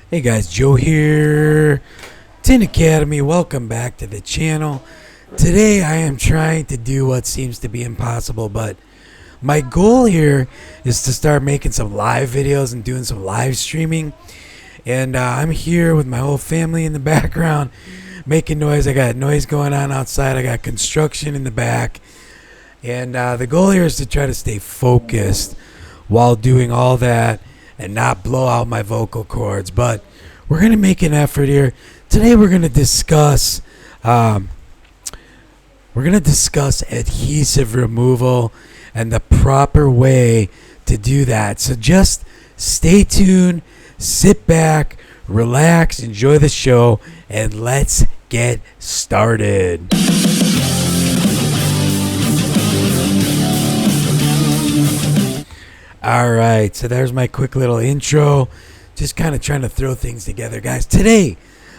Hey guys, Joe here, Tint Academy. Welcome back to the channel. Today I am trying to do what seems to be impossible, but my goal here is to start making some live videos and doing some live streaming. And I'm here with my whole family in the background making noise. I got noise going on outside. I got construction in the back. And the goal here is to try to stay focused while doing all that and not blow out my vocal cords. But we're going to make an effort here. Today we're going to discuss adhesive removal and the proper way to do that. So just stay tuned, sit back, relax, enjoy the show, and let's get started. Alright, so there's my quick little intro. Just kind of trying to throw things together, guys. Today,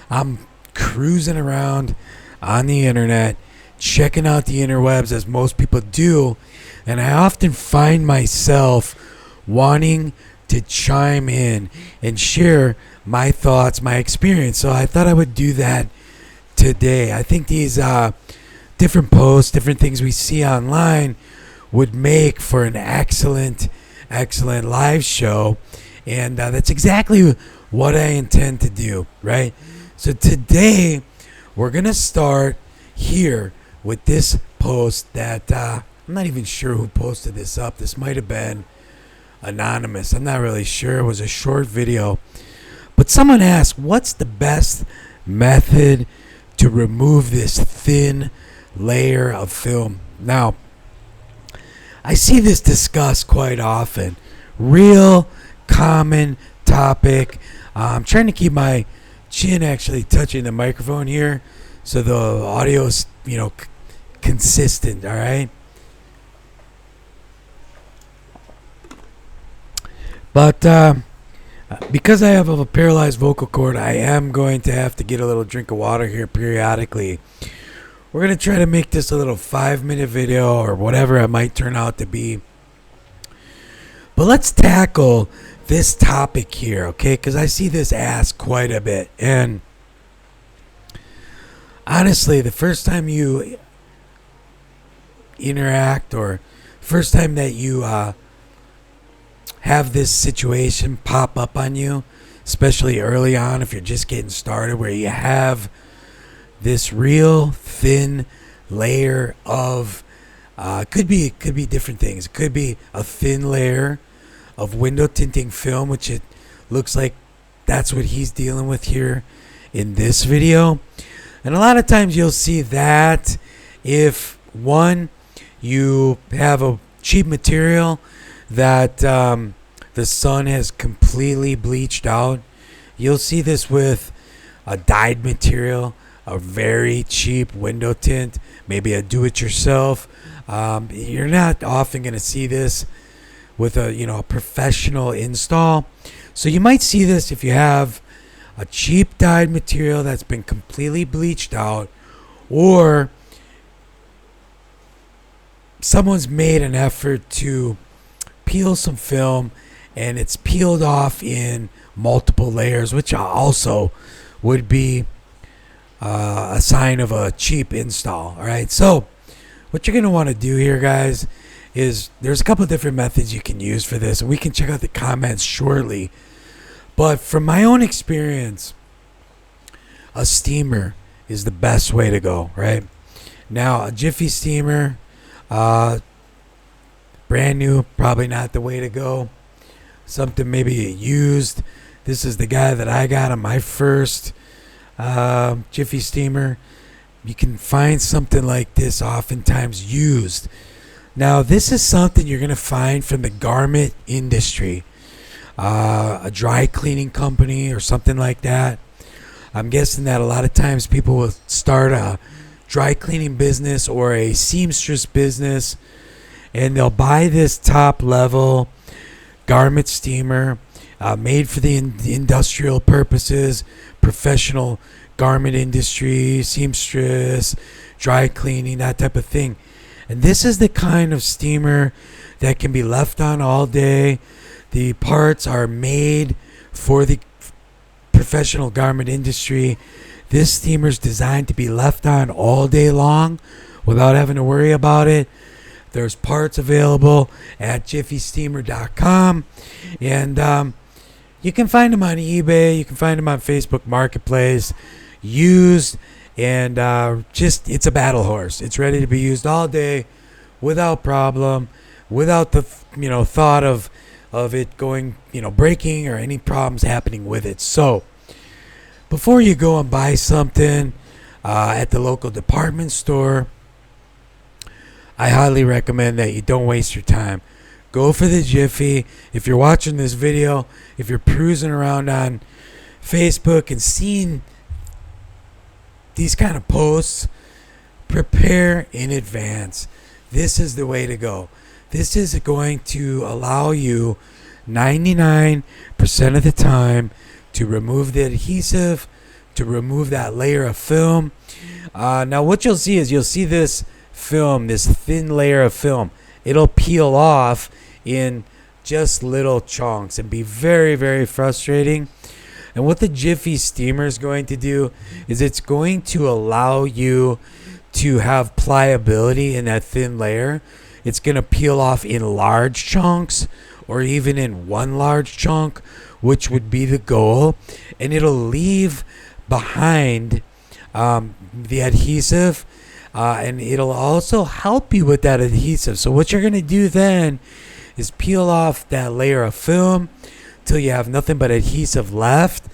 I'm cruising around on the internet, checking out the interwebs as most people do, and I often find myself wanting to chime in and share my thoughts, my experience. So I thought I would do that today. I think these different posts, different things we see online would make for an excellent live show, and that's exactly what I intend to do, right? So today we're gonna start here with this post that I'm not even sure who posted this up. This might have been anonymous. I'm not really sure. It was a short video, but someone asked, what's the best method to remove this thin layer of film? Now, I see this discussed quite often. Real common topic. I'm trying to keep my chin actually touching the microphone here so the audio is, consistent, all right? But because I have a paralyzed vocal cord, I am going to have to get a little drink of water here periodically. We're going to try to make this a little 5-minute video or whatever it might turn out to be. But let's tackle this topic here, okay? Because I see this asked quite a bit. And honestly, the first time you interact or first time that you have this situation pop up on you, especially early on if you're just getting started, where you have this real thin layer of could be different things. It could be a thin layer of window tinting film, which it looks like that's what he's dealing with here in this video. And a lot of times you'll see that if one, you have a cheap material that the sun has completely bleached out. You'll see this with a dyed material, a very cheap window tint, maybe a do-it-yourself. You're not often going to see this with a professional install. So you might see this if you have a cheap dyed material that's been completely bleached out, or someone's made an effort to peel some film and it's peeled off in multiple layers, which also would be a sign of a cheap install. All right, so what you're going to want to do here, guys, is there's a couple of different methods you can use for this, and we can check out the comments shortly. But from my own experience, a steamer is the best way to go, right? Now, a Jiffy steamer, brand new, probably not the way to go. Something maybe used. This is the guy that I got on my first Jiffy steamer. You can find something like this oftentimes used. Now, this is something you're going to find from the garment industry, a dry cleaning company or something like that. I'm guessing that a lot of times people will start a dry cleaning business or a seamstress business, and they'll buy this top level garment steamer made for the industrial purposes, professional garment industry, seamstress, dry cleaning, that type of thing. And this is the kind of steamer that can be left on all day. The parts are made for the professional garment industry, this steamer is designed to be left on all day long without having to worry about it. There's parts available at jiffysteamer.com, and you can find them on eBay. You can find them on Facebook Marketplace, used, and just it's a battle horse. It's ready to be used all day, without problem, without the thought of it going breaking or any problems happening with it. So before you go and buy something at the local department store, I highly recommend that you don't waste your time. Go for the Jiffy. If you're watching this video, if you're perusing around on Facebook and seeing these kind of posts, prepare in advance. This is the way to go. This is going to allow you 99% of the time to remove the adhesive, to remove that layer of film. Now what you'll see is this film, this thin layer of film, it'll peel off in just little chunks and be very, very frustrating. And what the Jiffy steamer is going to do is it's going to allow you to have pliability in that thin layer. It's going to peel off in large chunks or even in one large chunk, which would be the goal. And it'll leave behind the adhesive. And it'll also help you with that adhesive. So what you're going to do then is peel off that layer of film till you have nothing but adhesive left.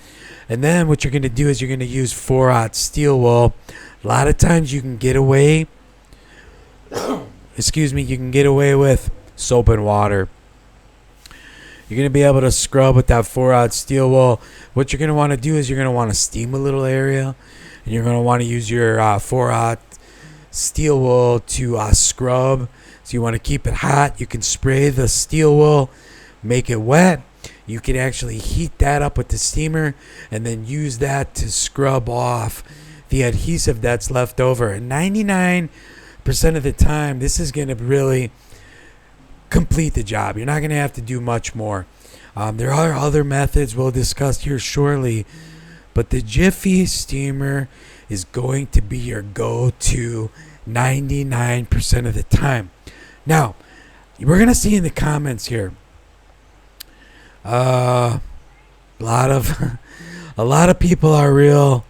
And then what you're going to do is you're going to use 4/0 steel wool. A lot of times you can get away you can get away with soap and water. You're going to be able to scrub with that 4/0 steel wool. What you're going to want to do is you're going to want to steam a little area, and you're going to want to use your 4/0 steel wool to scrub. So you want to keep it hot. You can spray the steel wool, make it wet. You can actually heat that up with the steamer and then use that to scrub off the adhesive that's left over. And 99% of the time, this is going to really complete the job. You're not going to have to do much more. There are other methods we'll discuss here shortly, but the Jiffy steamer is going to be your go-to 99% of the time. Now, we're going to see in the comments here a lot of people are real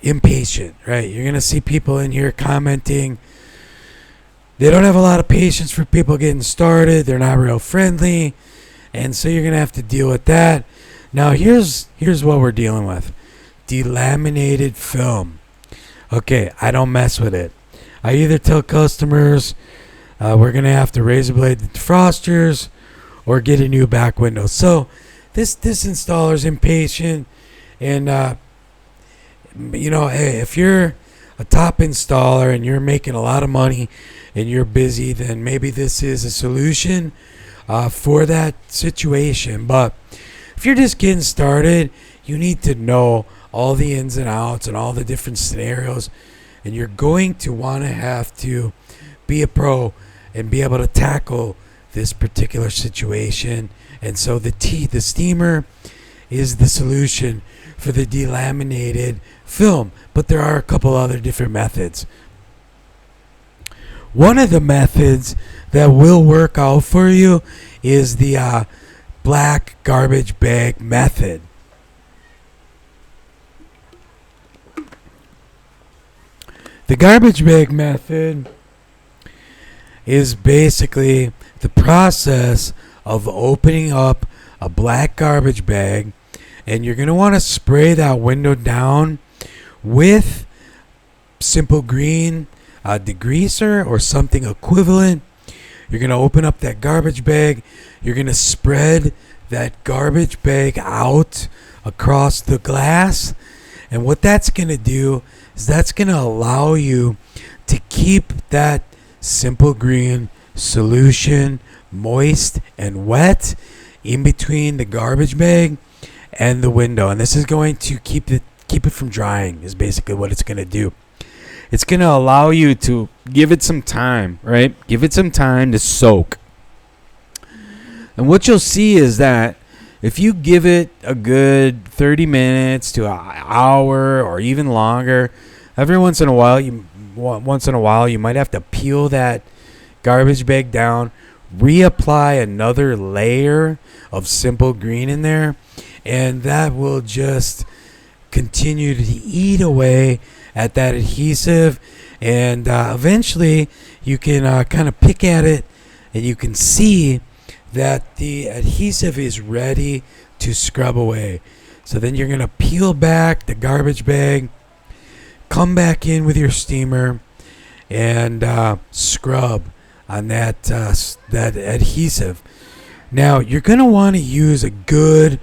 impatient, right? You're going to see people in here commenting. They don't have a lot of patience for people getting started. They're not real friendly. And so you're going to have to deal with that. Now, here's what we're dealing with. Delaminated film. Okay, I don't mess with it. I either tell customers we're going to have to razor blade the defrosters or get a new back window. So this installer's impatient. And, hey, if you're a top installer and you're making a lot of money and you're busy, then maybe this is a solution for that situation. But if you're just getting started, you need to know all the ins and outs and all the different scenarios, and you're going to want to have to be a pro and be able to tackle this particular situation. And so the steamer is the solution for the delaminated film, but there are a couple other different methods. One of the methods that will work out for you is the black garbage bag method. The garbage bag method is basically the process of opening up a black garbage bag, and you're going to want to spray that window down with simple green degreaser or something equivalent. You're going to open up that garbage bag. You're going to spread that garbage bag out across the glass. And what that's going to do is that's going to allow you to keep that simple green solution moist and wet in between the garbage bag and the window. And this is going to keep it from drying, is basically what it's going to do. It's going to allow you to give it some time, right? Give it some time to soak. And what you'll see is that if you give it a good 30 minutes to an hour or even longer, every once in a while you might have to peel that garbage bag down, reapply another layer of simple green in there, and that will just continue to eat away at that adhesive, and eventually you can kind of pick at it and you can see that the adhesive is ready to scrub away. So then you're going to peel back the garbage bag, come back in with your steamer, and scrub on that adhesive. Now you're going to want to use a good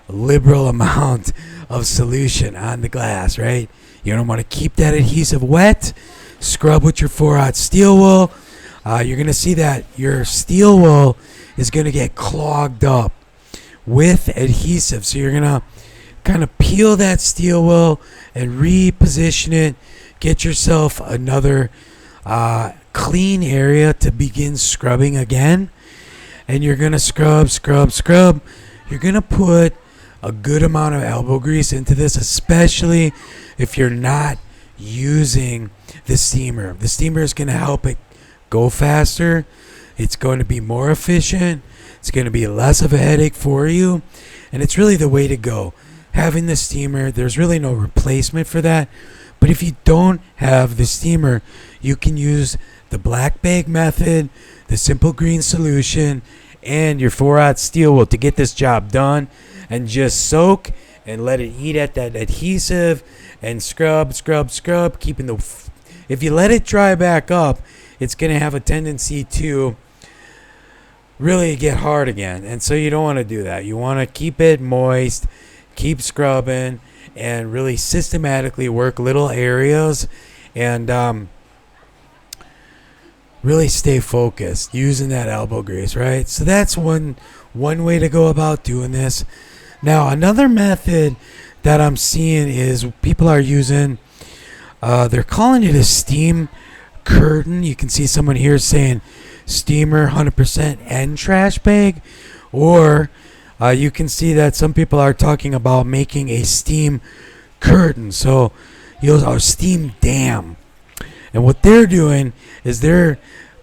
liberal amount of solution on the glass, right? You don't want to keep that adhesive wet. Scrub with your 4/0 steel wool. You're going to see that your steel wool is going to get clogged up with adhesive. So you're going to kind of peel that steel wool and reposition it. Get yourself another clean area to begin scrubbing again. And you're going to scrub. You're going to put a good amount of elbow grease into this, especially if you're not using the steamer. The steamer is going to help it go faster. It's going to be more efficient. It's going to be less of a headache for you. And it's really the way to go. Having the steamer, there's really no replacement for that. But if you don't have the steamer, you can use the black bag method, the simple green solution, and your 4/0 steel wool to get this job done. And just soak and let it eat at that adhesive and scrub, keeping if you let it dry back up, it's going to have a tendency to really get hard again. And so you don't want to do that. You want to keep it moist, keep scrubbing, and really systematically work little areas and really stay focused using that elbow grease, right? So that's one way to go about doing this. Now, another method that I'm seeing is people are using, they're calling it a steam curtain. You can see someone here saying steamer 100% and trash bag. Or you can see that some people are talking about making a steam curtain. So you'll steam dam. And what they're doing is they're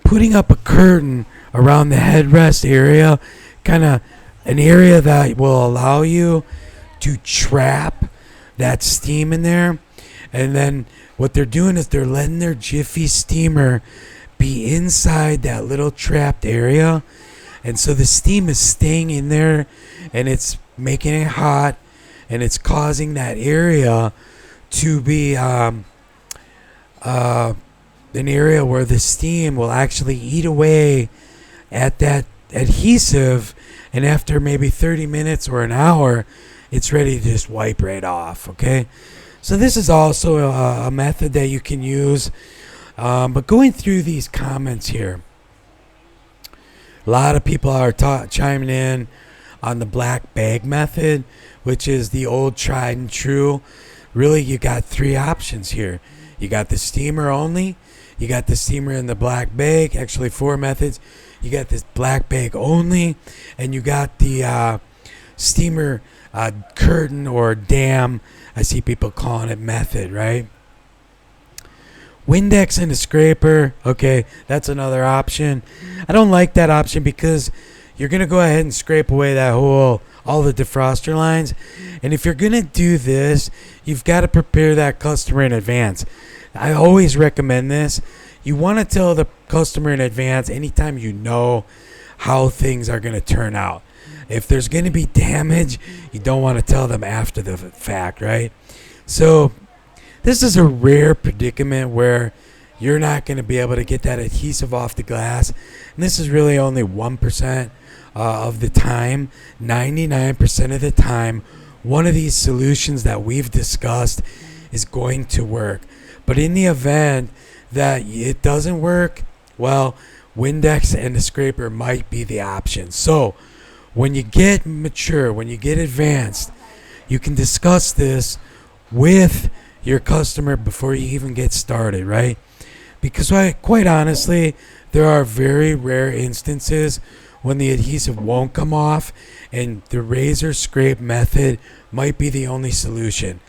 putting up a curtain around the headrest area, kind of an area that will allow you to trap that steam in there. And then what they're doing is they're letting their Jiffy steamer be inside that little trapped area. And so the steam is staying in there and it's making it hot and it's causing that area to be an area where the steam will actually eat away at that adhesive, and after maybe 30 minutes or an hour, it's ready to just wipe right off, okay? So this is also a method that you can use. But going through these comments here, a lot of people are chiming in on the black bag method, which is the old tried and true. Really, you got three options here. You got the steamer only. You got the steamer in the black bag. Actually, four methods. You got this black bag only. And you got the steamer curtain or dam. I see people calling it method, right? Windex and a scraper. Okay, that's another option. I don't like that option because you're going to go ahead and scrape away that all the defroster lines. And if you're going to do this, you've got to prepare that customer in advance. I always recommend this. You want to tell the customer in advance anytime you know how things are going to turn out. If there's going to be damage, you don't want to tell them after the fact, right? So this is a rare predicament where you're not going to be able to get that adhesive off the glass. And this is really only 1% of the time. 99% of the time, one of these solutions that we've discussed is going to work. But in the event that it doesn't work, well, Windex and the scraper might be the option. So when you get mature, when you get advanced, you can discuss this with your customer before you even get started, right? Because quite honestly, there are very rare instances when the adhesive won't come off, and the razor scrape method might be the only solution.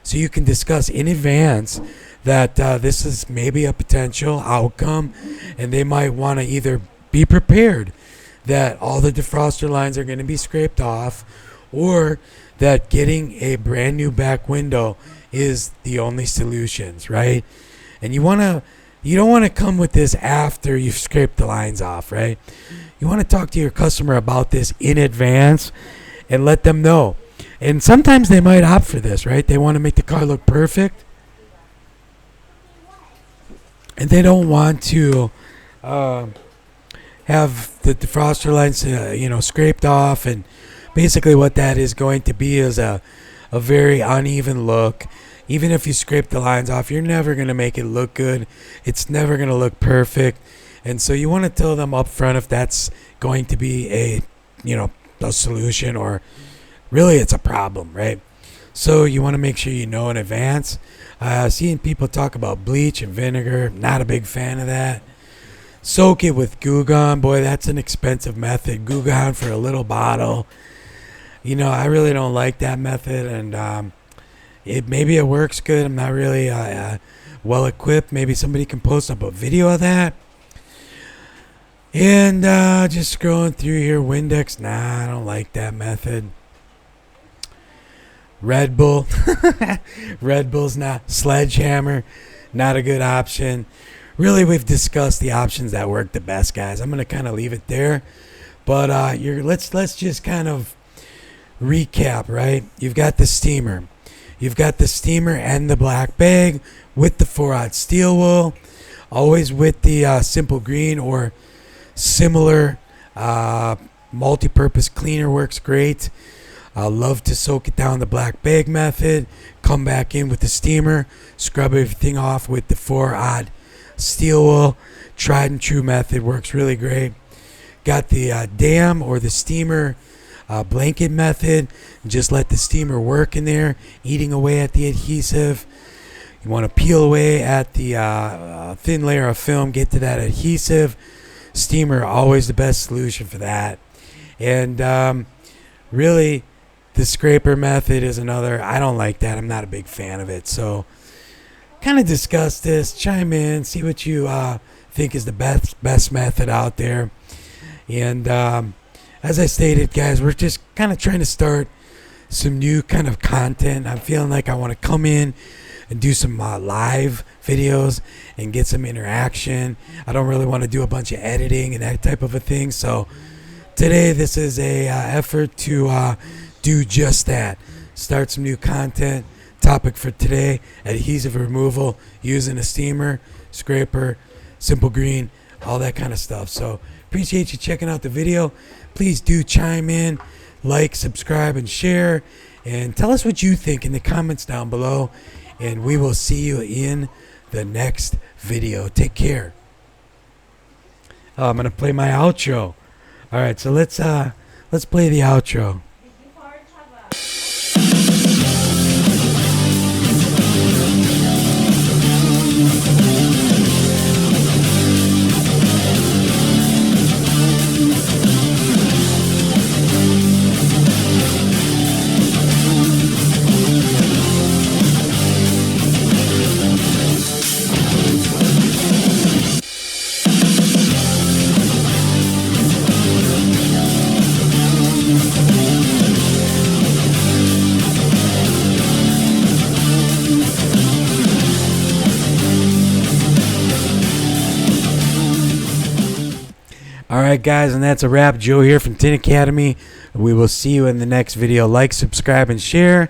So you can discuss in advance that this is maybe a potential outcome, and they might want to either be prepared that all the defroster lines are going to be scraped off, or that getting a brand new back window is the only solutions, right? And you don't want to come with this after you've scraped the lines off, right? You want to talk to your customer about this in advance and let them know. And sometimes they might opt for this, right? They want to make the car look perfect, and they don't want to have the defroster lines, scraped off. And basically what that is going to be is a very uneven look. Even if you scrape the lines off, you're never going to make it look good. It's never going to look perfect. And so you want to tell them up front if that's going to be a solution, or really it's a problem, right? So you want to make sure you know in advance. Seeing people talk about bleach and vinegar, not a big fan of that. Soak it with Goo Gone. Boy, that's an expensive method. Goo Gone for a little bottle. I really don't like that method, and maybe it works good. I'm not really well equipped. Maybe somebody can post up a video of that. And just scrolling through here, Windex. Nah, I don't like that method. Red Bull. Red Bull's not. Sledgehammer, not a good option. Really, we've discussed the options that work the best, guys. I'm going to kind of leave it there. But let's just kind of recap, right? You've got the steamer. You've got the steamer and the black bag with the 4/0 steel wool. Always with the simple green or similar multi-purpose cleaner works great. I love to soak it down the black bag method. Come back in with the steamer. Scrub everything off with the 4/0 steel wool. Tried and true method, works really great. Got the dam or the steamer blanket method. Just let the steamer work in there, eating away at the adhesive. You want to peel away at the thin layer of film, get to that adhesive. Steamer, always the best solution for that. And really, the scraper method is another. I don't like that. I'm not a big fan of it. So kind of discuss this, chime in, see what you think is the best method out there. And as I stated, guys, we're just kind of trying to start some new kind of content. I'm feeling like I want to come in and do some live videos and get some interaction. I don't really want to do a bunch of editing and that type of a thing. So today, this is a effort to do just that. Start some new content. Topic for today: adhesive removal using a steamer, scraper, simple green, all that kind of stuff. So appreciate you checking out the video. Please do chime in, like, subscribe, and share, and tell us what you think in the comments down below, and we will see you in the next video. Take care. I'm gonna play my outro. All right, so let's play the outro. Alright guys, and that's a wrap. Joe here from Tint Academy. We will see you in the next video. Like, subscribe, and share.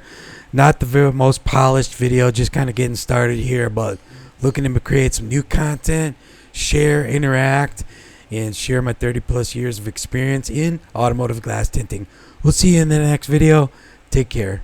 Not the very most polished video, just kind of getting started here, but looking to create some new content, share, interact, and share my 30 plus years of experience in automotive glass tinting. We'll see you in the next video. Take care.